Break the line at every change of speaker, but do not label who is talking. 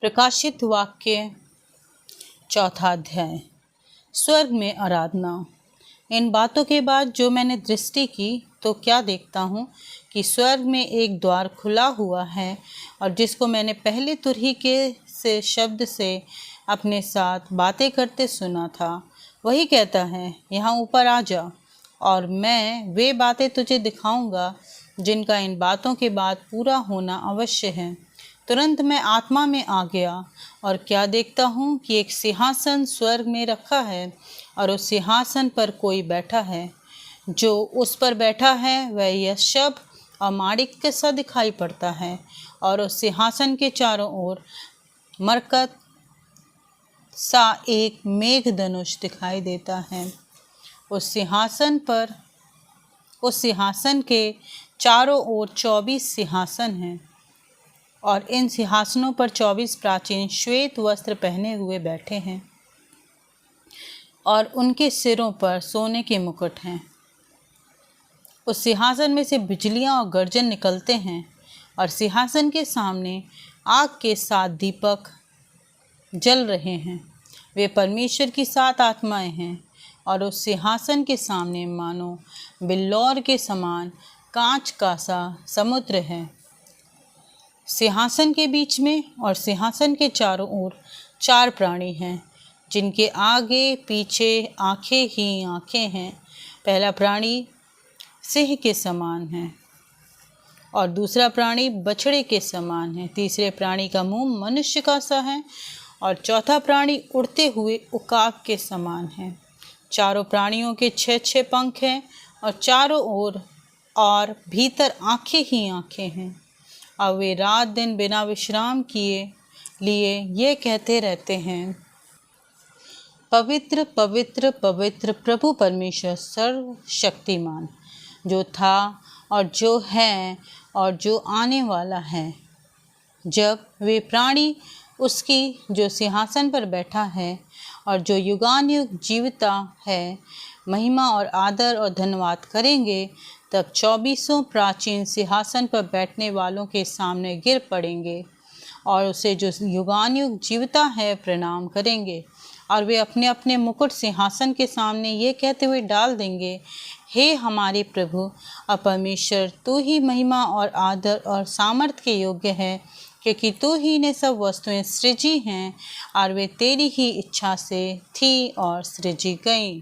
प्रकाशित वाक्य चौथा अध्याय। स्वर्ग में आराधना। इन बातों के बाद जो मैंने दृष्टि की तो क्या देखता हूँ कि स्वर्ग में एक द्वार खुला हुआ है, और जिसको मैंने पहले तुरही के से शब्द से अपने साथ बातें करते सुना था, वही कहता है, यहाँ ऊपर आ जा और मैं वे बातें तुझे दिखाऊंगा जिनका इन बातों के बाद पूरा होना अवश्य है। तुरंत मैं आत्मा में आ गया और क्या देखता हूँ कि एक सिंहासन स्वर्ग में रखा है, और उस सिंहासन पर कोई बैठा है। जो उस पर बैठा है वह यशब और माणिक्य सा दिखाई पड़ता है, और उस सिंहासन के चारों ओर मरकत सा एक मेघधनुष दिखाई देता है। उस सिंहासन के चारों ओर 24 सिंहासन हैं, और इन सिंहासनों पर 24 प्राचीन श्वेत वस्त्र पहने हुए बैठे हैं, और उनके सिरों पर सोने के मुकुट हैं। उस सिंहासन में से बिजलियां और गर्जन निकलते हैं, और सिंहासन के सामने आग के 7 दीपक जल रहे हैं। वे परमेश्वर की 7 आत्माएं हैं, और उस सिंहासन के सामने मानो बिल्लौर के समान कांच का सा समुद्र है। सिंहासन के बीच में और सिंहासन के चारों ओर 4 प्राणी हैं, जिनके आगे पीछे आंखें ही आंखें हैं। पहला प्राणी सिंह के समान है, और दूसरा प्राणी बछड़े के समान है। तीसरे प्राणी का मुंह मनुष्य का सा है, और चौथा प्राणी उड़ते हुए उकाब के समान है। चारों प्राणियों के 6-6 पंख हैं, और चारों ओर और भीतर आंखें ही आंखें हैं। और वे रात दिन बिना विश्राम किए लिए ये कहते रहते हैं, पवित्र पवित्र पवित्र प्रभु परमेश्वर सर्वशक्तिमान, जो था और जो है और जो आने वाला है। जब वे प्राणी उसकी जो सिंहासन पर बैठा है और जो युगानुयुग जीविता है महिमा और आदर और धन्यवाद करेंगे, तब 24 प्राचीन सिंहासन पर बैठने वालों के सामने गिर पड़ेंगे और उसे जो युगानुयुग जीविता है प्रणाम करेंगे। और वे अपने अपने मुकुट सिंहासन के सामने ये कहते हुए डाल देंगे, हे हमारे प्रभु और परमेश्वर, तू ही महिमा और आदर और सामर्थ्य के योग्य है, क्योंकि तू ही ने सब वस्तुएं सृजी हैं, और वे तेरी ही इच्छा से थी और सृजी गईं।